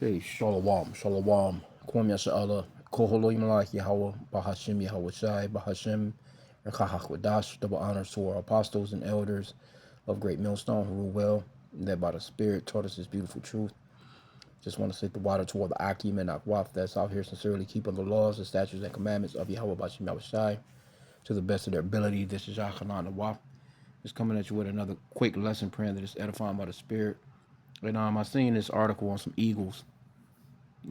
Okay, Shalom, Shalom. Kwam Yasha'Allah, Koholo Yimalak Yahweh, Bahashim Yahweh Shai, Bahashim, Rekahakwadash, double honors to our apostles and elders of Great Millstone who rule well, that by the Spirit taught us this beautiful truth. Just want to slip the water toward the H.I.M and Akwaf that's out here sincerely keeping the laws, the statutes, and commandments of Yahweh Bahashim Yahweh Shai to the best of their ability. This is Yachanan Nawaf. Just coming at you with another quick lesson praying that is edifying by the Spirit. And I seen this article on some eagles.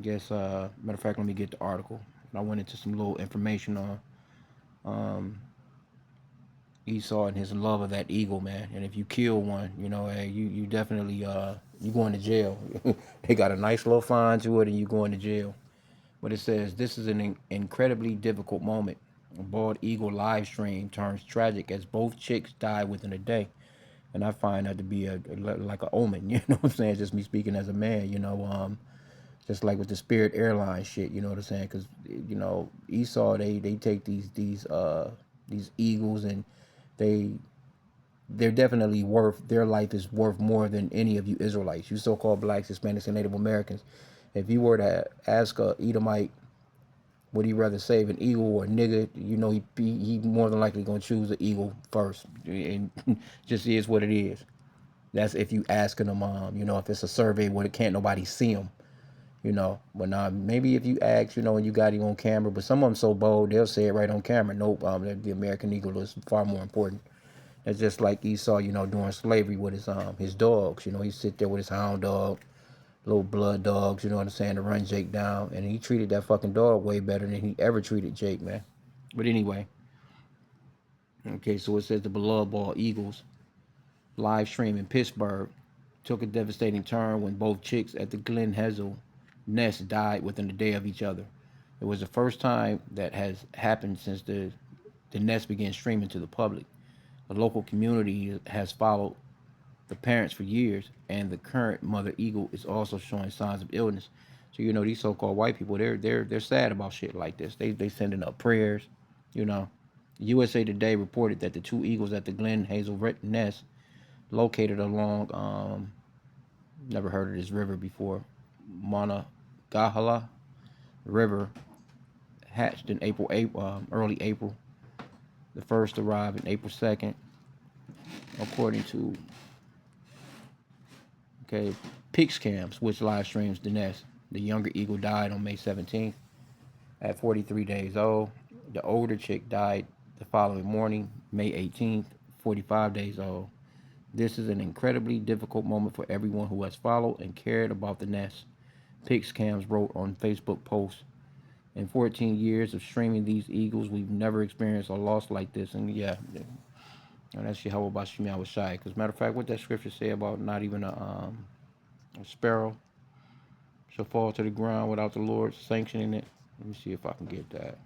Guess matter of fact, let me get the article. I went into some little information on Esau and his love of that eagle, man. And if you kill one, hey, you definitely you going to jail. They got a nice little fine to it, and you going to jail. But it says this is an incredibly difficult moment. A bald eagle live stream turns tragic as both chicks die within a day, and I find that to be like a omen. You know what I'm saying? Just me speaking as a man. Just like with the Spirit Airlines shit, you know what I'm saying? Because Esau, they take these eagles, and they they're definitely worth, their life is worth more than any of you Israelites, you so-called blacks, Hispanics, and Native Americans. If you were to ask a Edomite, would he rather save an eagle or a nigga? He more than likely gonna choose the eagle first, and just is what it is. That's if you asking them, if it's a survey where it can't nobody see them. But now maybe if you ask, and you got him on camera, but some of them so bold they'll say it right on camera. Nope, the American eagle is far more important. That's just like Esau, during slavery with his dogs. He sit there with his hound dog, little blood dogs, you know what I'm saying, to run Jake down, and he treated that fucking dog way better than he ever treated Jake, man. But anyway, okay, so it says the beloved bald eagles live stream in Pittsburgh took a devastating turn when both chicks at the Glen Hazel nest died within a day of each other. It was the first time that has happened since the nest began streaming to the public. The local community has followed the parents for years, and the current mother eagle is also showing signs of illness. So these so-called white people, they're sad about shit like this. They sending up prayers, you know. USA Today reported that the two eagles at the Glen Hazel nest, located along never heard of this river before, Monongahela River, hatched in early April. The first arrived in April 2nd, according to PixCams, which live streams the nest. The younger eagle died on May 17th at 43 days old. The older chick died the following morning, May 18th, 45 days old. This is an incredibly difficult moment for everyone who has followed and cared about the nest, PixCams wrote on Facebook post. In 14 years of streaming these eagles, we've never experienced a loss like this. And yeah, and that's how about Shemi was shy. Because matter of fact, what that scripture say about not even a sparrow shall fall to the ground without the Lord sanctioning it. Let me see if I can get that.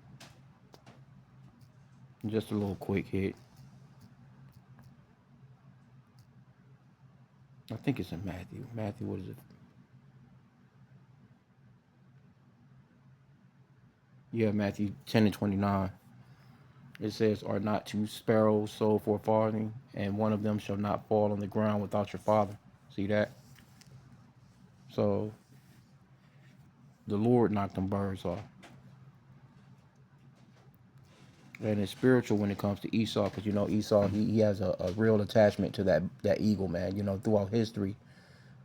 Just a little quick hit. I think it's in Matthew. Matthew, what is it? Yeah, Matthew 10 and 29. It says, "Are not two sparrows sold for a farthing, and one of them shall not fall on the ground without your Father?" See that? So the Lord knocked them birds off. And it's spiritual when it comes to Esau, because Esau, he has a real attachment to that eagle, man. Throughout history,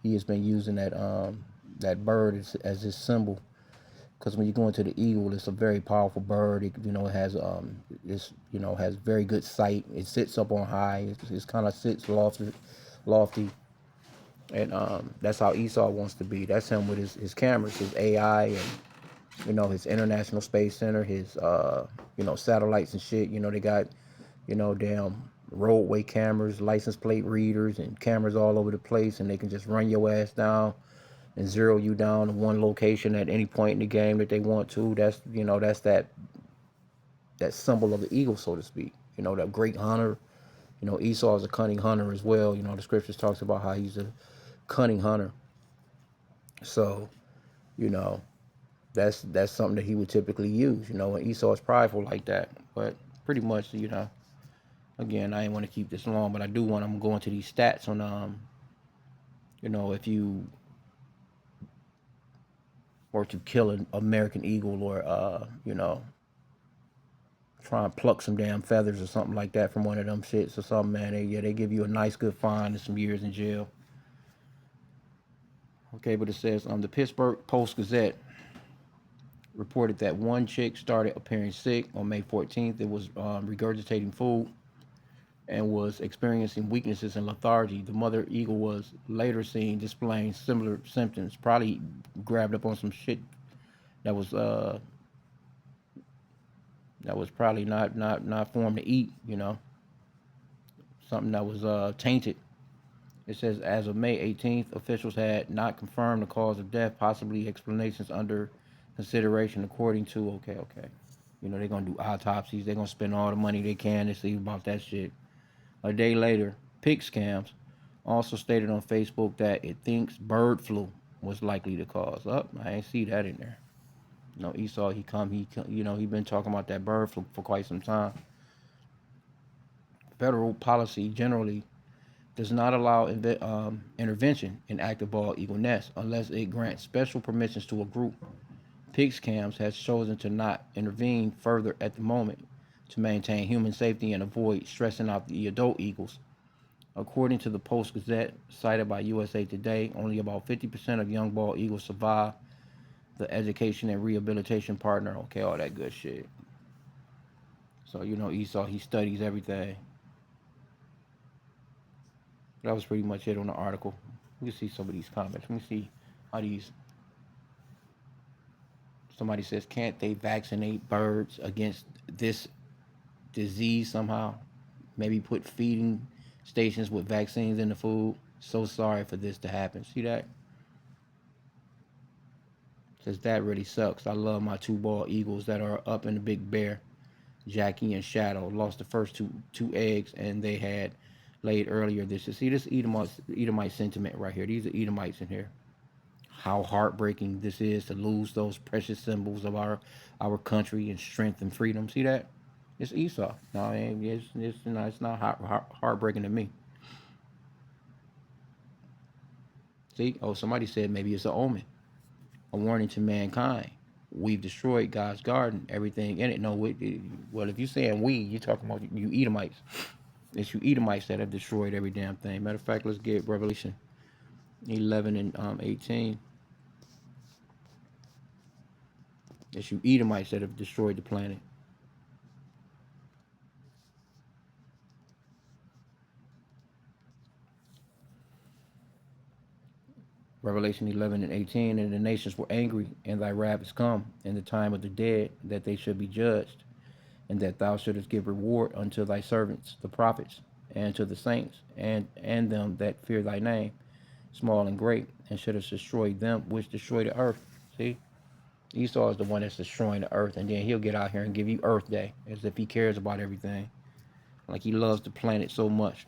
he has been using that bird as his symbol. Because when you go into the eagle, it's a very powerful bird. It has has very good sight. It sits up on high. It kind of sits lofty, and that's how Esau wants to be. That's him with his cameras, his AI, and his International Space Center, his satellites and shit. They got damn roadway cameras, license plate readers, and cameras all over the place, and they can just run your ass down and zero you down in one location at any point in the game that they want to. That's that symbol of the eagle, so to speak. That great hunter. Esau is a cunning hunter as well. The scriptures talks about how he's a cunning hunter. So, you know, that's something that he would typically use. And Esau is prideful like that. But pretty much, again, I didn't want to keep this long, but I do want to go into these stats on if you or to kill an American eagle, or you know, try and pluck some damn feathers or something like that from one of them shits or something, man. They give you a nice good fine and some years in jail. Okay, but it says the Pittsburgh Post Gazette reported that one chick started appearing sick on May 14th. It was regurgitating food and was experiencing weaknesses and lethargy. The mother eagle was later seen displaying similar symptoms. Probably grabbed up on some shit that was uh, that was probably not for him to eat. You know, something that was tainted. It says as of May 18th, officials had not confirmed the cause of death. Possibly explanations under consideration, according to okay. You know they're gonna do autopsies. They're gonna spend all the money they can to see about that shit. A day later, pig scams also stated on Facebook that it thinks bird flu was likely the cause. Up, I ain't see that in there. You know, Esau, you know, he been talking about that bird flu for quite some time. Federal policy generally does not allow intervention in active bald eagle nests unless it grants special permissions to a group. Pigscams has chosen to not intervene further at the moment to maintain human safety and avoid stressing out the adult eagles. According to the Post Gazette, cited by USA Today, only about 50% of young bald eagles survive the education and rehabilitation partner. Okay, all that good shit. So, you know, Esau, he studies everything. That was pretty much it on the article. We can see some of these comments. Let me see how these. Somebody says, can't they vaccinate birds against this disease somehow? Maybe put feeding stations with vaccines in the food. So sorry for this to happen. See that? Says that really sucks. I love my two bald eagles that are up in the Big Bear. Jackie and Shadow lost the first two eggs, and they had laid earlier this year. See this Edomite sentiment right here. These are Edomites in here. How heartbreaking this is to lose those precious symbols of our country and strength and freedom. See that? It's Esau. No, it's not heartbreaking to me. See? Oh, somebody said maybe it's an omen, a warning to mankind. We've destroyed God's garden, everything in it. No, well, if you're saying we, you're talking about you Edomites. It's you Edomites that have destroyed every damn thing. Matter of fact, let's get Revelation 11 and 18. It's you Edomites that have destroyed the planet. Revelation 11 and 18. And the nations were angry, and thy wrath is come, in the time of the dead, that they should be judged, and that thou shouldest give reward unto thy servants, the prophets, and to the saints, and them that fear thy name, small and great, and shouldest destroy them which destroy the earth. See? Esau is the one that's destroying the earth, and then he'll get out here and give you Earth Day, as if he cares about everything. Like he loves the planet so much.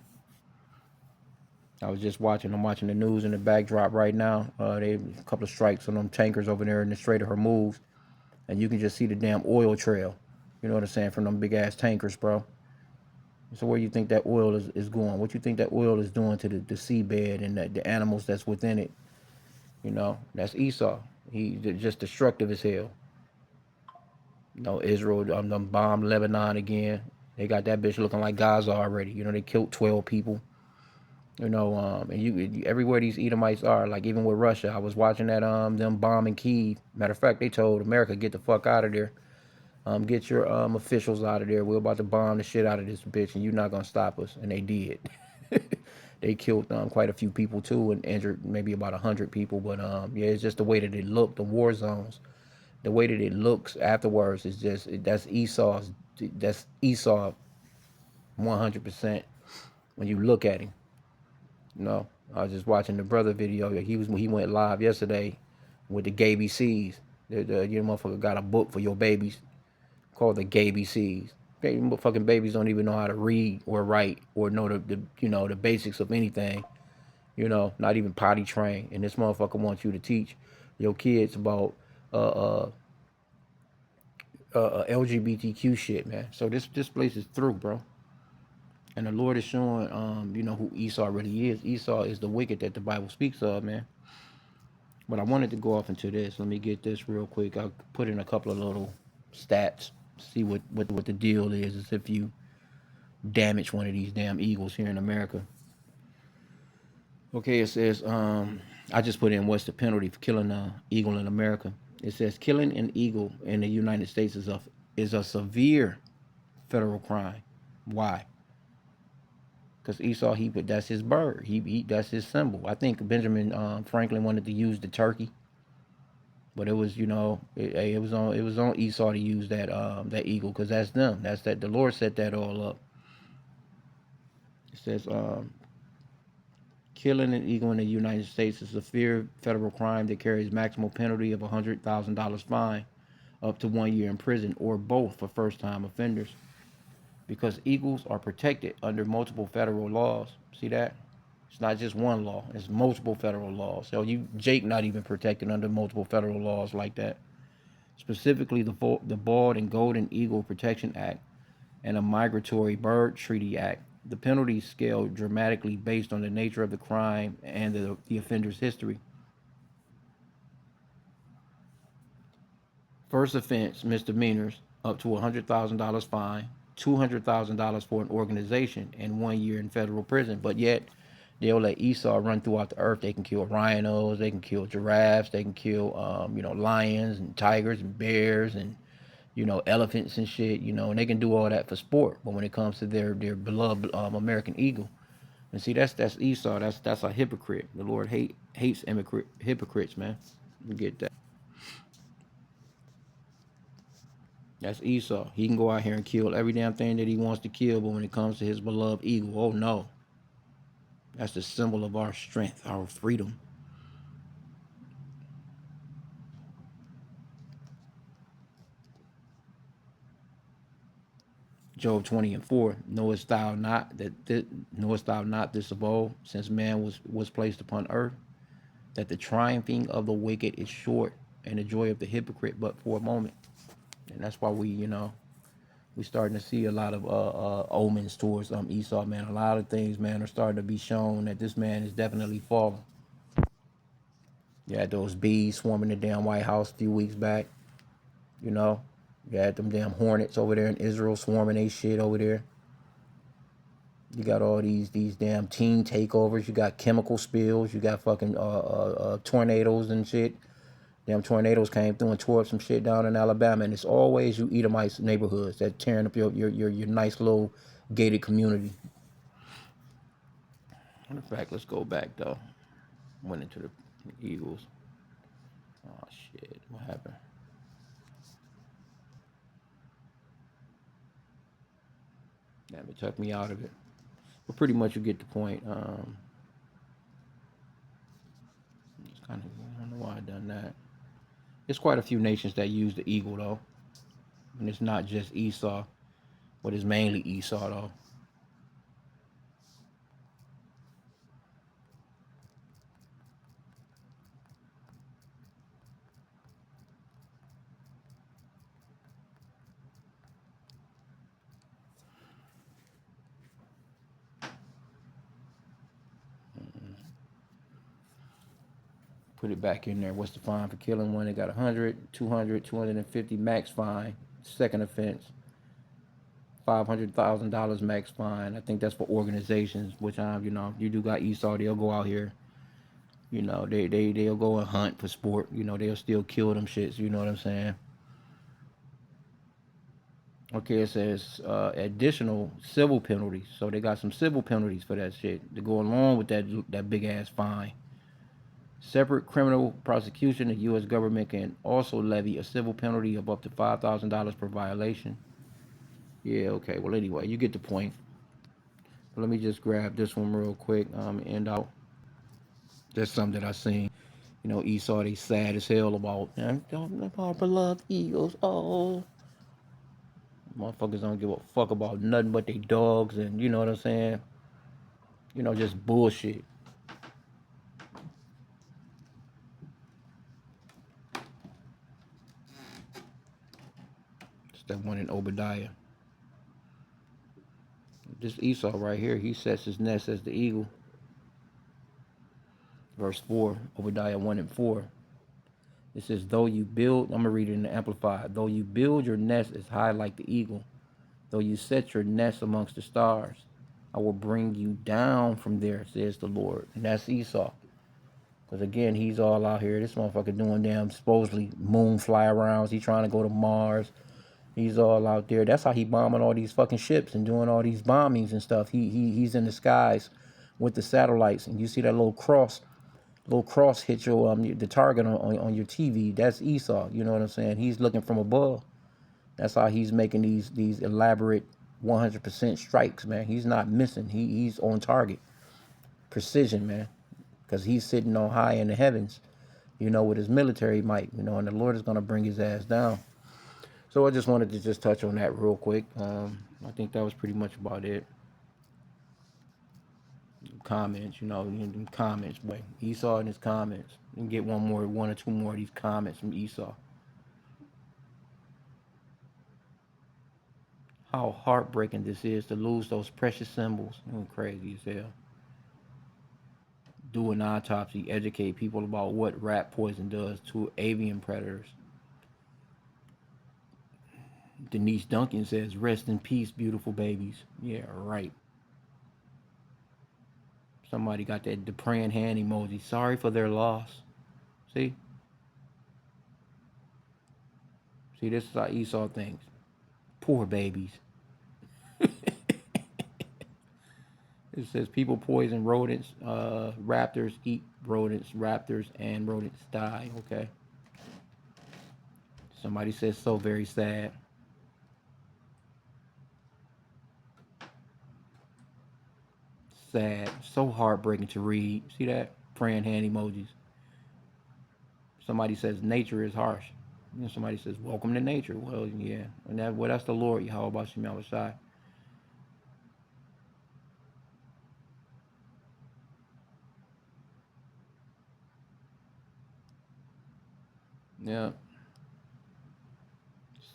I'm watching the news in the backdrop right now. They a couple of strikes on them tankers over there in the Strait of Hormuz, and you can just see the damn oil trail. You know what I'm saying, from them big ass tankers, bro. So where you think that oil is going? What you think that oil is doing to the seabed and the animals that's within it? You know, that's Esau. He just destructive as hell. You know, Israel them bombed Lebanon again. They got that bitch looking like Gaza already. You know, they killed 12 people. You know, and everywhere these Edomites are, like even with Russia, I was watching that them bombing Kyiv. Matter of fact, they told America, get the fuck out of there. Get your officials out of there. We're about to bomb the shit out of this bitch, and you're not gonna stop us. And they did. They killed quite a few people too, and injured maybe about 100 people. But yeah, it's just the way that it looked. The war zones, the way that it looks afterwards is just that's Esau's. That's Esau, 100%. When you look at him, you know. I was just watching the brother video. He went live yesterday with the gay BCs. You motherfucker got a book for your babies called the gay BCs. Fucking babies don't even know how to read or write or know the basics of anything. You know, not even potty train. And this motherfucker wants you to teach your kids about uh, uh, LGBTQ shit, man. So this place is through, bro. And the Lord is showing, who Esau really is. Esau is the wicked that the Bible speaks of, man. But I wanted to go off into this. Let me get this real quick. I'll put in a couple of little stats. See what the deal is if you damage one of these damn eagles here in America. Okay, it says I just put in what's the penalty for killing an eagle in America. It says killing an eagle in the United States is a severe federal crime. Why? Because Esau, that's his bird. He that's his symbol. I think Benjamin Franklin wanted to use the turkey, but it was it was on Esau to use that eagle because that's them. That's that the Lord set that all up. It says killing an eagle in the United States is a severe federal crime that carries maximum penalty of $100,000 fine, up to 1 year in prison, or both for first-time offenders. Because eagles are protected under multiple federal laws. See that? It's not just one law; it's multiple federal laws. So Jake, not even protected under multiple federal laws like that. Specifically, the Bald and Golden Eagle Protection Act and a Migratory Bird Treaty Act. The penalties scale dramatically based on the nature of the crime and the offender's history. First offense, misdemeanors, up to $100,000 fine, $200,000 for an organization, and 1 year in federal prison. But yet, they'll let Esau run throughout the earth. They can kill rhinos, they can kill giraffes, they can kill, lions and tigers and bears and elephants and shit. And they can do all that for sport. But when it comes to their beloved American eagle, and see that's Esau. That's a hypocrite. The Lord hates hypocrites, man. You get that. That's Esau. He can go out here and kill every damn thing that he wants to kill, but when it comes to his beloved eagle, oh no. That's the symbol of our strength, our freedom. Job 20:4. Knowest thou not this of old, since man was placed upon earth, that the triumphing of the wicked is short, and the joy of the hypocrite but for a moment. And that's why we starting to see a lot of omens towards Esau, man. A lot of things, man, are starting to be shown that this man is definitely falling. You had those bees swarming the damn White House a few weeks back. You know, you had them damn hornets over there in Israel swarming they shit over there. You got all these damn teen takeovers. You got chemical spills. You got fucking tornadoes and shit. Damn tornadoes came through and tore up some shit down in Alabama, and it's always you Edomites neighborhoods that tearing up your nice little gated community. In fact, let's go back though. Went into the Eagles. Oh shit, what happened? Damn, it took me out of it. But pretty much you get the point. It's kind of I don't know why I done that. There's quite a few nations that use the eagle though, and it's not just Esau, but it's mainly Esau though. Put it back in there. What's the fine for killing one? They got 100, 200, 250 max fine. Second offense, $500,000 max fine. I think that's for organizations, which you do got Esau. They'll go out here. They'll go and hunt for sport. They'll still kill them shits. You know what I'm saying? Okay, it says additional civil penalties. So they got some civil penalties for that shit to go along with that big ass fine. Separate criminal prosecution, the U.S. government can also levy a civil penalty of up to $5,000 per violation. Yeah, okay. Well, anyway, you get the point. But let me just grab this one real quick. End out. That's something that I seen. Esau, they sad as hell about our beloved Eagles. Oh, motherfuckers don't give a fuck about nothing but they dogs, and you know what I'm saying. Just bullshit. It's that one in Obadiah. This Esau right here, he sets his nest as the eagle. Verse 4, Obadiah 1 and 4. It says, though you build, I'm going to read it in the Amplified. Though you build your nest as high like the eagle, though you set your nest amongst the stars, I will bring you down from there, says the Lord. And that's Esau. Because again, he's all out here. This motherfucker doing damn supposedly moon fly arounds. He's trying to go to Mars. He's all out there. That's how he bombing all these fucking ships and doing all these bombings and stuff. He's in the skies with the satellites. And you see that little cross hit your the target on your TV. That's Esau. You know what I'm saying? He's looking from above. That's how he's making these elaborate 100% strikes, man. He's not missing. He's on target. Precision, man. Because he's sitting on high in the heavens, you know, with his military might, you know, and the Lord is going to bring his ass down. So I just wanted to just touch on that real quick. I think that was pretty much about it. Comments, you know, comments, boy. Esau in his comments. You can get one or two more of these comments from Esau. How heartbreaking this is to lose those precious symbols. Crazy as hell. Do an autopsy, educate people about what rat poison does to avian predators. Denise Duncan says, rest in peace, beautiful babies. Yeah, right. Somebody got that the praying hand emoji. Sorry for their loss. See? See, this is how Esau thinks. Poor babies. It says people poison rodents, raptors eat rodents, raptors and rodents die. Okay. Somebody says so very sad. Sad. So heartbreaking to read. See that? Praying hand emojis. Somebody says nature is harsh. You know, somebody says welcome to nature. Well, yeah. And that's the Lord. How about Shemel. Yeah.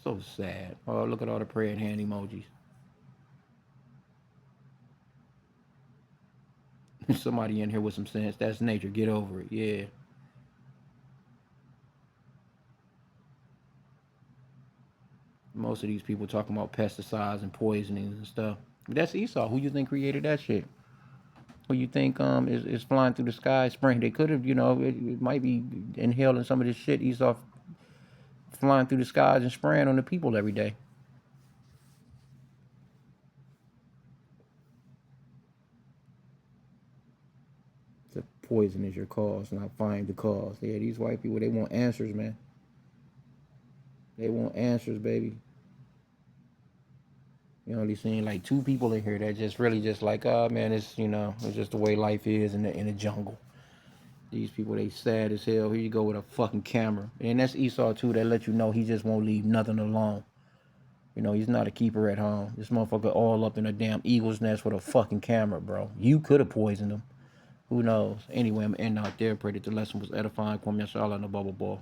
So sad. Oh, look at all the praying hand emojis. Somebody in here with some sense. That's nature. Get over it. Yeah. Most of these people talking about pesticides and poisonings and stuff. That's Esau. Who you think created that shit? Who you think is flying through the sky spraying? They could have, you know, it might be inhaling some of this shit. Esau flying through the skies and spraying on the people every day. The poison is your cause, not find the cause. Yeah, these white people, they want answers, man. They want answers, baby. You only seen like two people in here that just really just like, oh man, it's it's just the way life is in the jungle. These people, they sad as hell. Here you go with a fucking camera. And that's Esau too, that let you know he just won't leave nothing alone. You know, he's not a keeper at home. This motherfucker all up in a damn eagle's nest with a fucking camera, bro. You could have poisoned him. Who knows? Anyway, I'm ending out there. Pray that the lesson was edifying. Kwame Yashala and the Bubble Ball.